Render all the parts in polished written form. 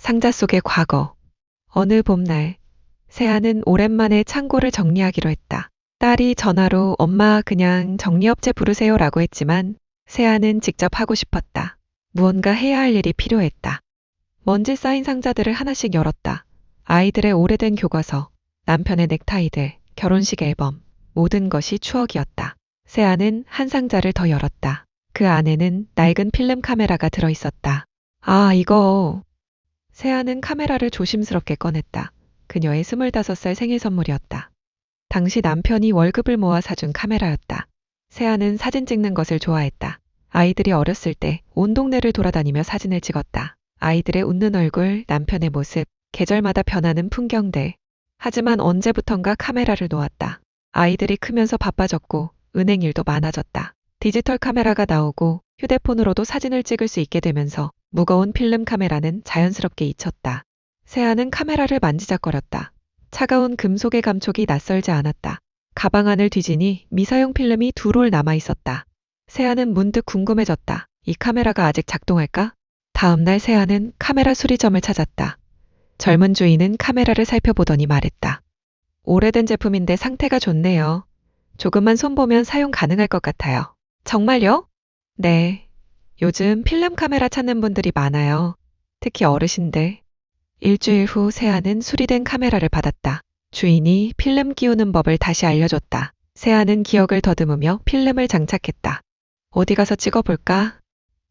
상자 속의 과거. 어느 봄날, 세아는 오랜만에 창고를 정리하기로 했다. 딸이 전화로 엄마 그냥 정리업체 부르세요라고 했지만 세아는 직접 하고 싶었다. 무언가 해야 할 일이 필요했다. 먼지 쌓인 상자들을 하나씩 열었다. 아이들의 오래된 교과서, 남편의 넥타이들, 결혼식 앨범, 모든 것이 추억이었다. 세아는 한 상자를 더 열었다. 그 안에는 낡은 필름 카메라가 들어있었다. 아, 이거. 세아는 카메라를 조심스럽게 꺼냈다. 그녀의 25살 생일 선물이었다. 당시 남편이 월급을 모아 사준 카메라였다. 세아는 사진 찍는 것을 좋아했다. 아이들이 어렸을 때 온 동네를 돌아다니며 사진을 찍었다. 아이들의 웃는 얼굴, 남편의 모습, 계절마다 변하는 풍경들. 하지만 언제부턴가 카메라를 놓았다. 아이들이 크면서 바빠졌고 은행 일도 많아졌다. 디지털 카메라가 나오고 휴대폰으로도 사진을 찍을 수 있게 되면서 무거운 필름 카메라는 자연스럽게 잊혔다. 세아는 카메라를 만지작거렸다. 차가운 금속의 감촉이 낯설지 않았다. 가방 안을 뒤지니 미사용 필름이 두 롤 남아 있었다. 세아는 문득 궁금해졌다. 이 카메라가 아직 작동할까? 다음날 세아는 카메라 수리점을 찾았다. 젊은 주인은 카메라를 살펴보더니 말했다. 오래된 제품인데 상태가 좋네요. 조금만 손보면 사용 가능할 것 같아요. 정말요? 네. 요즘 필름 카메라 찾는 분들이 많아요. 특히 어르신들. 일주일 후 세아는 수리된 카메라를 받았다. 주인이 필름 끼우는 법을 다시 알려줬다. 세아는 기억을 더듬으며 필름을 장착했다. 어디 가서 찍어볼까?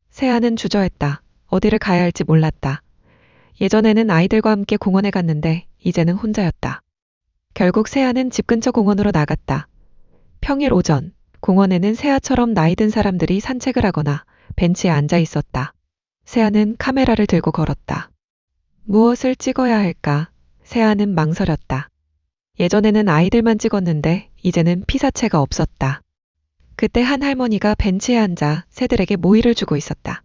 세아는 주저했다. 어디를 가야 할지 몰랐다. 예전에는 아이들과 함께 공원에 갔는데 이제는 혼자였다. 결국 세아는 집 근처 공원으로 나갔다. 평일 오전, 공원에는 세아처럼 나이 든 사람들이 산책을 하거나 벤치에 앉아 있었다. 세아는 카메라를 들고 걸었다. 무엇을 찍어야 할까? 세아는 망설였다. 예전에는 아이들만 찍었는데 이제는 피사체가 없었다. 그때 한 할머니가 벤치에 앉아 새들에게 모이를 주고 있었다.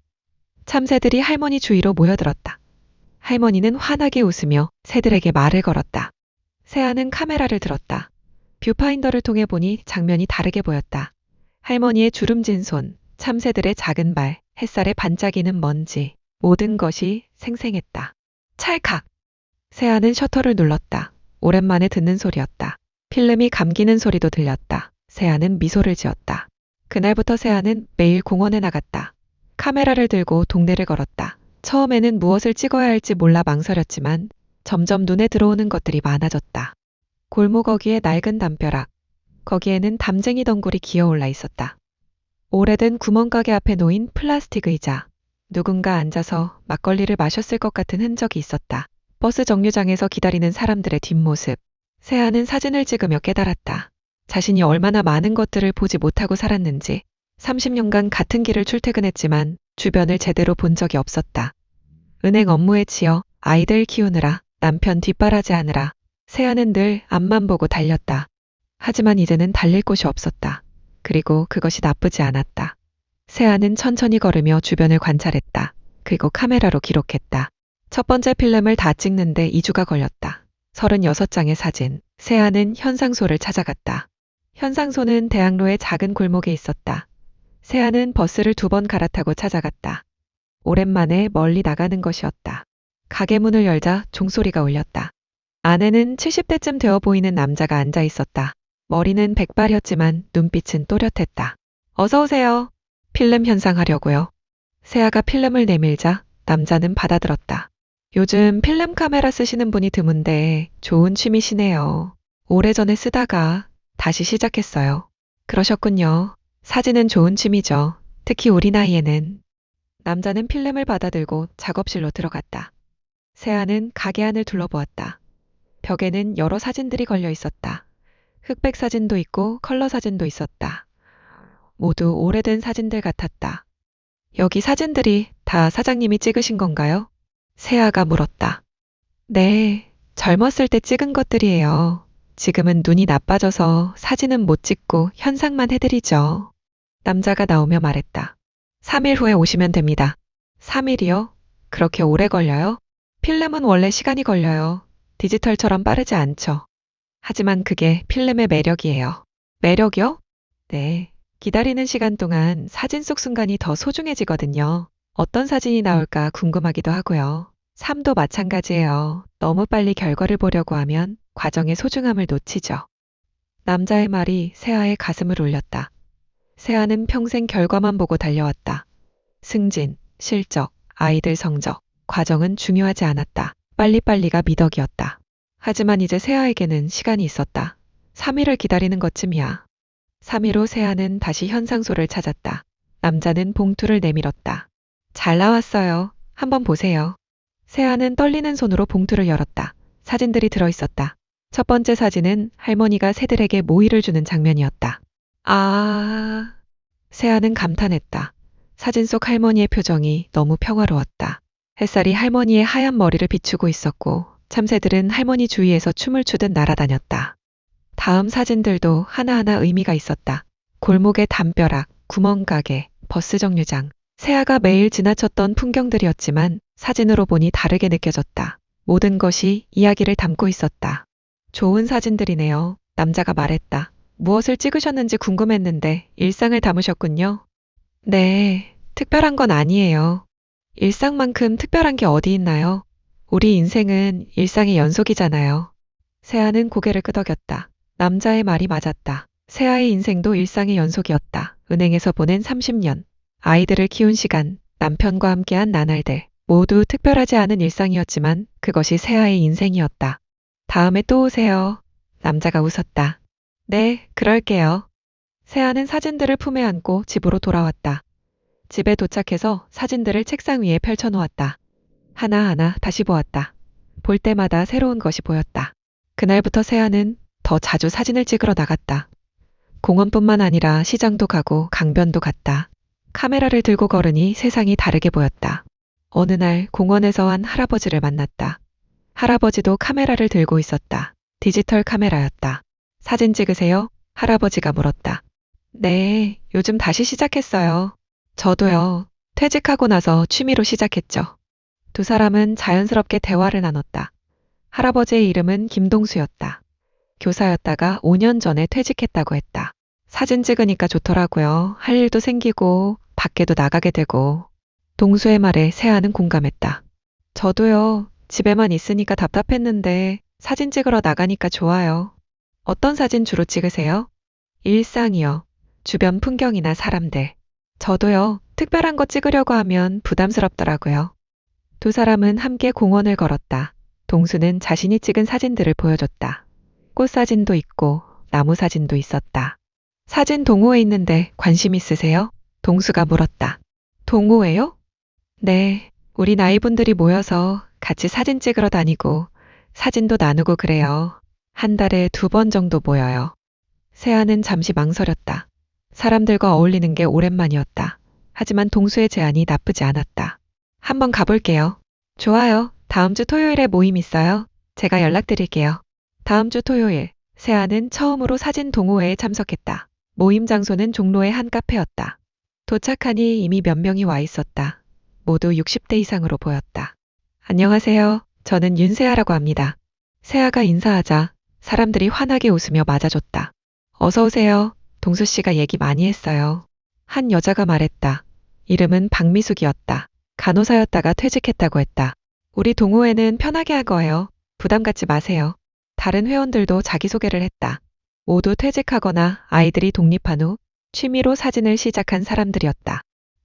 참새들이 할머니 주위로 모여들었다. 할머니는 환하게 웃으며 새들에게 말을 걸었다. 세아는 카메라를 들었다. 뷰파인더를 통해 보니 장면이 다르게 보였다. 할머니의 주름진 손, 참새들의 작은 발, 햇살에 반짝이는 먼지, 모든 것이 생생했다. 찰칵! 세아는 셔터를 눌렀다. 오랜만에 듣는 소리였다. 필름이 감기는 소리도 들렸다. 세아는 미소를 지었다. 그날부터 세아는 매일 공원에 나갔다. 카메라를 들고 동네를 걸었다. 처음에는 무엇을 찍어야 할지 몰라 망설였지만 점점 눈에 들어오는 것들이 많아졌다. 골목 어귀에 낡은 담벼락, 거기에는 담쟁이 덩굴이 기어올라 있었다. 오래된 구멍가게 앞에 놓인 플라스틱 의자, 누군가 앉아서 막걸리를 마셨을 것 같은 흔적이 있었다. 버스 정류장에서 기다리는 사람들의 뒷모습. 세아는 사진을 찍으며 깨달았다. 자신이 얼마나 많은 것들을 보지 못하고 살았는지. 30년간 같은 길을 출퇴근했지만 주변을 제대로 본 적이 없었다. 은행 업무에 치여 아이들 키우느라, 남편 뒷바라지하느라 세아는 늘 앞만 보고 달렸다. 하지만 이제는 달릴 곳이 없었다. 그리고 그것이 나쁘지 않았다. 세아는 천천히 걸으며 주변을 관찰했다. 그리고 카메라로 기록했다. 첫 번째 필름을 다 찍는데 2주가 걸렸다. 36장의 사진. 세아는 현상소를 찾아갔다. 현상소는 대학로의 작은 골목에 있었다. 세아는 버스를 2번 갈아타고 찾아갔다. 오랜만에 멀리 나가는 것이었다. 가게 문을 열자 종소리가 울렸다. 안에는 70대쯤 되어 보이는 남자가 앉아 있었다. 머리는 백발이었지만 눈빛은 또렷했다. 어서 오세요. 필름 현상하려고요. 세아가 필름을 내밀자 남자는 받아들었다. 요즘 필름 카메라 쓰시는 분이 드문데 좋은 취미시네요. 오래전에 쓰다가 다시 시작했어요. 그러셨군요. 사진은 좋은 취미죠. 특히 우리 나이에는. 남자는 필름을 받아들고 작업실로 들어갔다. 세아는 가게 안을 둘러보았다. 벽에는 여러 사진들이 걸려 있었다. 흑백 사진도 있고 컬러 사진도 있었다. 모두 오래된 사진들 같았다. 여기 사진들이 다 사장님이 찍으신 건가요? 세아가 물었다. 네, 젊었을 때 찍은 것들이에요. 지금은 눈이 나빠져서 사진은 못 찍고 현상만 해드리죠. 남자가 나오며 말했다. 3일 후에 오시면 됩니다. 3일이요? 그렇게 오래 걸려요? 필름은 원래 시간이 걸려요. 디지털처럼 빠르지 않죠. 하지만 그게 필름의 매력이에요. 매력이요? 네. 기다리는 시간 동안 사진 속 순간이 더 소중해지거든요. 어떤 사진이 나올까 궁금하기도 하고요. 삶도 마찬가지예요. 너무 빨리 결과를 보려고 하면 과정의 소중함을 놓치죠. 남자의 말이 세아의 가슴을 울렸다. 세아는 평생 결과만 보고 달려왔다. 승진, 실적, 아이들 성적, 과정은 중요하지 않았다. 빨리빨리가 미덕이었다. 하지만 이제 세아에게는 시간이 있었다. 3일을 기다리는 것쯤이야. 3일 후 세아는 다시 현상소를 찾았다. 남자는 봉투를 내밀었다. 잘 나왔어요. 한번 보세요. 세아는 떨리는 손으로 봉투를 열었다. 사진들이 들어있었다. 첫 번째 사진은 할머니가 새들에게 모이를 주는 장면이었다. 아, 세아는 감탄했다. 사진 속 할머니의 표정이 너무 평화로웠다. 햇살이 할머니의 하얀 머리를 비추고 있었고 참새들은 할머니 주위에서 춤을 추듯 날아다녔다. 다음 사진들도 하나하나 의미가 있었다. 골목의 담벼락, 구멍가게, 버스 정류장. 세아가 매일 지나쳤던 풍경들이었지만 사진으로 보니 다르게 느껴졌다. 모든 것이 이야기를 담고 있었다. 좋은 사진들이네요. 남자가 말했다. 무엇을 찍으셨는지 궁금했는데 일상을 담으셨군요. 네, 특별한 건 아니에요. 일상만큼 특별한 게 어디 있나요? 우리 인생은 일상의 연속이잖아요. 세아는 고개를 끄덕였다. 남자의 말이 맞았다. 세아의 인생도 일상의 연속이었다. 은행에서 보낸 30년, 아이들을 키운 시간, 남편과 함께한 나날들, 모두 특별하지 않은 일상이었지만 그것이 세아의 인생이었다. 다음에 또 오세요. 남자가 웃었다. 네, 그럴게요. 세아는 사진들을 품에 안고 집으로 돌아왔다. 집에 도착해서 사진들을 책상 위에 펼쳐놓았다. 하나하나 다시 보았다. 볼 때마다 새로운 것이 보였다. 그날부터 세아는 더 자주 사진을 찍으러 나갔다. 공원뿐만 아니라 시장도 가고 강변도 갔다. 카메라를 들고 걸으니 세상이 다르게 보였다. 어느 날 공원에서 한 할아버지를 만났다. 할아버지도 카메라를 들고 있었다. 디지털 카메라였다. 사진 찍으세요? 할아버지가 물었다. 네, 요즘 다시 시작했어요. 저도요. 퇴직하고 나서 취미로 시작했죠. 두 사람은 자연스럽게 대화를 나눴다. 할아버지의 이름은 김동수였다. 교사였다가 5년 전에 퇴직했다고 했다. 사진 찍으니까 좋더라고요. 할 일도 생기고 밖에도 나가게 되고. 동수의 말에 세아는 공감했다. 저도요. 집에만 있으니까 답답했는데 사진 찍으러 나가니까 좋아요. 어떤 사진 주로 찍으세요? 일상이요. 주변 풍경이나 사람들. 저도요. 특별한 거 찍으려고 하면 부담스럽더라고요. 두 사람은 함께 공원을 걸었다. 동수는 자신이 찍은 사진들을 보여줬다. 꽃사진도 있고 나무 사진도 있었다. 사진 동호회 있는데 관심 있으세요? 동수가 물었다. 동호회요? 네, 우리 나이분들이 모여서 같이 사진 찍으러 다니고 사진도 나누고 그래요. 한 달에 2번 정도 모여요. 세아는 잠시 망설였다. 사람들과 어울리는 게 오랜만이었다. 하지만 동수의 제안이 나쁘지 않았다. 한번 가볼게요. 좋아요. 다음 주 토요일에 모임 있어요. 제가 연락드릴게요. 다음 주 토요일, 세아는 처음으로 사진 동호회에 참석했다. 모임 장소는 종로의 한 카페였다. 도착하니 이미 몇 명이 와 있었다. 모두 60대 이상으로 보였다. 안녕하세요. 저는 윤세아라고 합니다. 세아가 인사하자 사람들이 환하게 웃으며 맞아줬다. 어서 오세요. 동수 씨가 얘기 많이 했어요. 한 여자가 말했다. 이름은 박미숙이었다. 간호사였다가 퇴직했다고 했다. 우리 동호회는 편하게 할 거예요. 부담 갖지 마세요. 다른 회원들도 자기소개를 했다. 모두 퇴직하거나 아이들이 독립한 후 취미로 사진을 시작한 사람들이었다.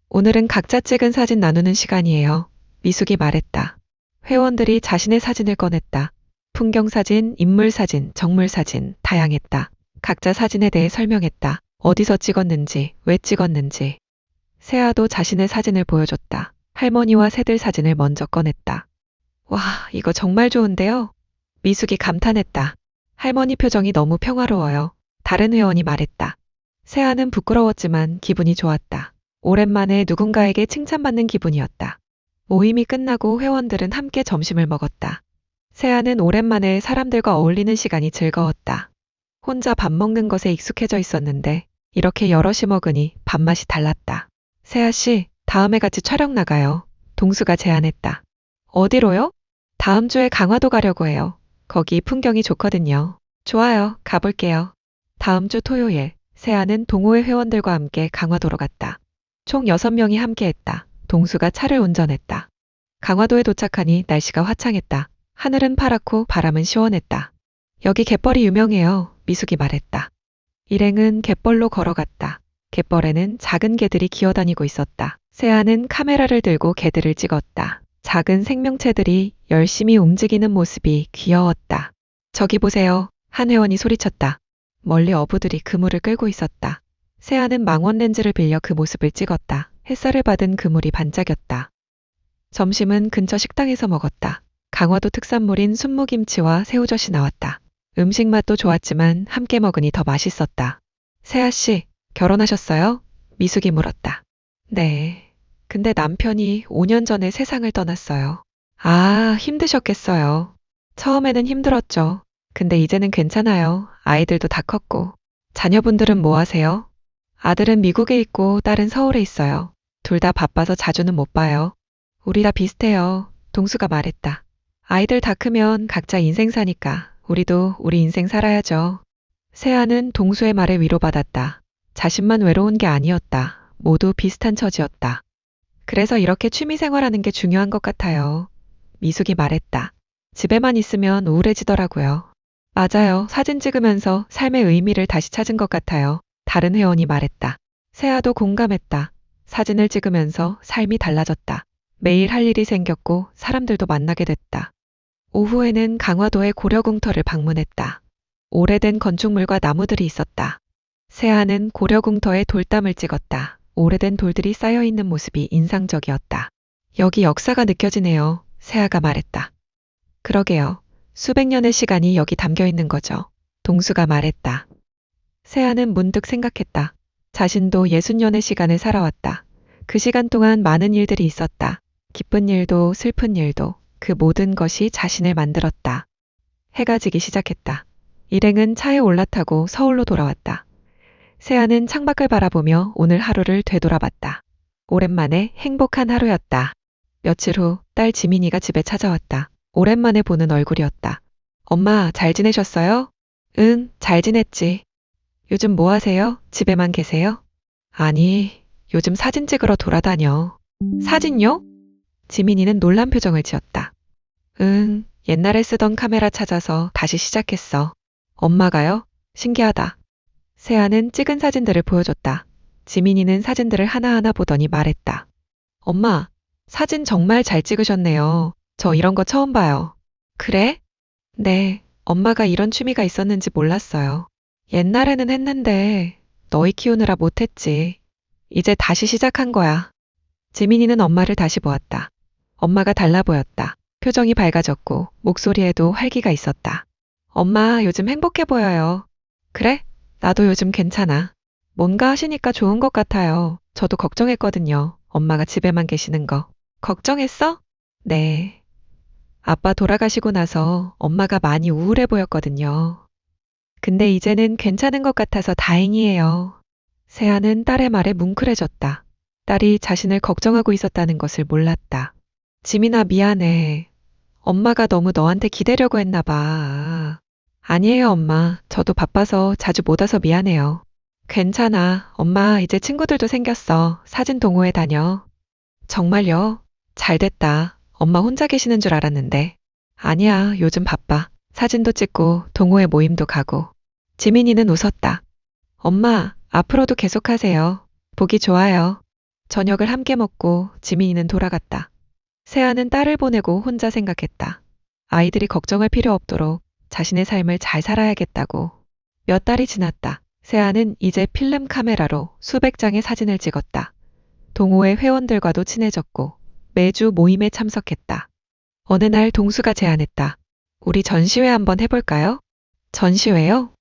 오늘은 각자 찍은 사진 나누는 시간이에요. 미숙이 말했다. 회원들이 자신의 사진을 꺼냈다. 풍경사진, 인물사진, 정물사진, 다양했다. 각자 사진에 대해 설명했다. 어디서 찍었는지, 왜 찍었는지. 세아도 자신의 사진을 보여줬다. 할머니와 새들 사진을 먼저 꺼냈다. 와, 이거 정말 좋은데요? 미숙이 감탄했다. 할머니 표정이 너무 평화로워요. 다른 회원이 말했다. 세아는 부끄러웠지만 기분이 좋았다. 오랜만에 누군가에게 칭찬받는 기분이었다. 모임이 끝나고 회원들은 함께 점심을 먹었다. 세아는 오랜만에 사람들과 어울리는 시간이 즐거웠다. 혼자 밥 먹는 것에 익숙해져 있었는데 이렇게 여럿이 먹으니 밥맛이 달랐다. 세아 씨, 다음에 같이 촬영 나가요. 동수가 제안했다. 어디로요? 다음 주에 강화도 가려고 해요. 거기 풍경이 좋거든요. 좋아요. 가볼게요. 다음 주 토요일, 세아는 동호회 회원들과 함께 강화도로 갔다. 총 6명이 함께했다. 동수가 차를 운전했다. 강화도에 도착하니 날씨가 화창했다. 하늘은 파랗고 바람은 시원했다. 여기 갯벌이 유명해요. 미숙이 말했다. 일행은 갯벌로 걸어갔다. 갯벌에는 작은 개들이 기어다니고 있었다. 세아는 카메라를 들고 개들을 찍었다. 작은 생명체들이 열심히 움직이는 모습이 귀여웠다. 저기 보세요. 한 회원이 소리쳤다. 멀리 어부들이 그물을 끌고 있었다. 세아는 망원 렌즈를 빌려 그 모습을 찍었다. 햇살을 받은 그물이 반짝였다. 점심은 근처 식당에서 먹었다. 강화도 특산물인 순무김치와 새우젓이 나왔다. 음식 맛도 좋았지만 함께 먹으니 더 맛있었다. 세아 씨, 결혼하셨어요? 미숙이 물었다. 네. 근데 남편이 5년 전에 세상을 떠났어요. 아, 힘드셨겠어요. 처음에는 힘들었죠. 근데 이제는 괜찮아요. 아이들도 다 컸고. 자녀분들은 뭐 하세요? 아들은 미국에 있고 딸은 서울에 있어요. 둘 다 바빠서 자주는 못 봐요. 우리 다 비슷해요. 동수가 말했다. 아이들 다 크면 각자 인생 사니까 우리도 우리 인생 살아야죠. 세아는 동수의 말에 위로받았다. 자신만 외로운 게 아니었다. 모두 비슷한 처지였다. 그래서 이렇게 취미생활하는 게 중요한 것 같아요. 미숙이 말했다. 집에만 있으면 우울해지더라고요. 맞아요. 사진 찍으면서 삶의 의미를 다시 찾은 것 같아요. 다른 회원이 말했다. 세아도 공감했다. 사진을 찍으면서 삶이 달라졌다. 매일 할 일이 생겼고 사람들도 만나게 됐다. 오후에는 강화도의 고려궁터를 방문했다. 오래된 건축물과 나무들이 있었다. 세아는 고려궁터에 돌담을 찍었다. 오래된 돌들이 쌓여있는 모습이 인상적이었다. 여기 역사가 느껴지네요. 세아가 말했다. 그러게요. 수백 년의 시간이 여기 담겨 있는 거죠. 동수가 말했다. 세아는 문득 생각했다. 자신도 60년의 시간을 살아왔다. 그 시간 동안 많은 일들이 있었다. 기쁜 일도 슬픈 일도 그 모든 것이 자신을 만들었다. 해가 지기 시작했다. 일행은 차에 올라타고 서울로 돌아왔다. 세아는 창밖을 바라보며 오늘 하루를 되돌아봤다. 오랜만에 행복한 하루였다. 며칠 후 딸 지민이가 집에 찾아왔다. 오랜만에 보는 얼굴이었다. 엄마, 잘 지내셨어요? 응, 잘 지냈지. 요즘 뭐 하세요? 집에만 계세요? 아니, 요즘 사진 찍으러 돌아다녀. 사진요? 지민이는 놀란 표정을 지었다. 응, 옛날에 쓰던 카메라 찾아서 다시 시작했어. 엄마가요? 신기하다. 세아는 찍은 사진들을 보여줬다. 지민이는 사진들을 하나하나 보더니 말했다. 엄마, 사진 정말 잘 찍으셨네요. 저 이런 거 처음 봐요. 그래? 네, 엄마가 이런 취미가 있었는지 몰랐어요. 옛날에는 했는데 너희 키우느라 못했지. 이제 다시 시작한 거야. 지민이는 엄마를 다시 보았다. 엄마가 달라 보였다. 표정이 밝아졌고 목소리에도 활기가 있었다. 엄마, 요즘 행복해 보여요. 그래? 나도 요즘 괜찮아. 뭔가 하시니까 좋은 것 같아요. 저도 걱정했거든요. 엄마가 집에만 계시는 거. 걱정했어? 네. 아빠 돌아가시고 나서 엄마가 많이 우울해 보였거든요. 근데 이제는 괜찮은 것 같아서 다행이에요. 세아는 딸의 말에 뭉클해졌다. 딸이 자신을 걱정하고 있었다는 것을 몰랐다. 지민아, 미안해. 엄마가 너무 너한테 기대려고 했나 봐. 아니에요, 엄마. 저도 바빠서 자주 못 와서 미안해요. 괜찮아. 엄마, 이제 친구들도 생겼어. 사진 동호회 다녀. 정말요? 잘 됐다. 엄마 혼자 계시는 줄 알았는데. 아니야, 요즘 바빠. 사진도 찍고 동호회 모임도 가고. 지민이는 웃었다. 엄마, 앞으로도 계속하세요. 보기 좋아요. 저녁을 함께 먹고 지민이는 돌아갔다. 세아는 딸을 보내고 혼자 생각했다. 아이들이 걱정할 필요 없도록 자신의 삶을 잘 살아야겠다고. 몇 달이 지났다. 세아는 이제 필름 카메라로 수백 장의 사진을 찍었다. 동호회 회원들과도 친해졌고 매주 모임에 참석했다. 어느 날 동수가 제안했다. 우리 전시회 한번 해볼까요? 전시회요?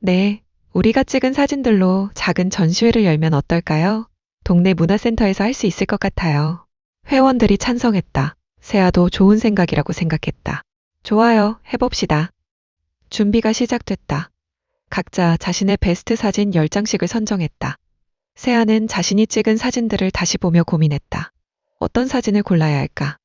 네, 우리가 찍은 사진들로 작은 전시회를 열면 어떨까요? 동네 문화센터에서 할 수 있을 것 같아요. 회원들이 찬성했다. 세아도 좋은 생각이라고 생각했다. 좋아요, 해봅시다. 준비가 시작됐다. 각자 자신의 베스트 사진 10장씩을 선정했다. 세아는 자신이 찍은 사진들을 다시 보며 고민했다. 어떤 사진을 골라야 할까?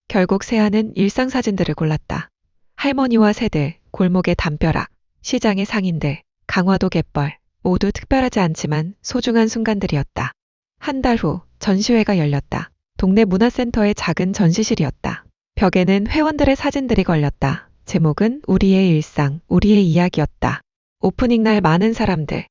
결국 세아는 일상 사진들을 골랐다. 할머니와 새들, 골목의 담벼락, 시장의 상인들, 강화도 갯벌, 모두 특별하지 않지만 소중한 순간들이었다. 한 달 후 전시회가 열렸다. 동네 문화센터의 작은 전시실이었다. 벽에는 회원들의 사진들이 걸렸다. 제목은 우리의 일상, 우리의 이야기였다. 오프닝 날 많은 사람들,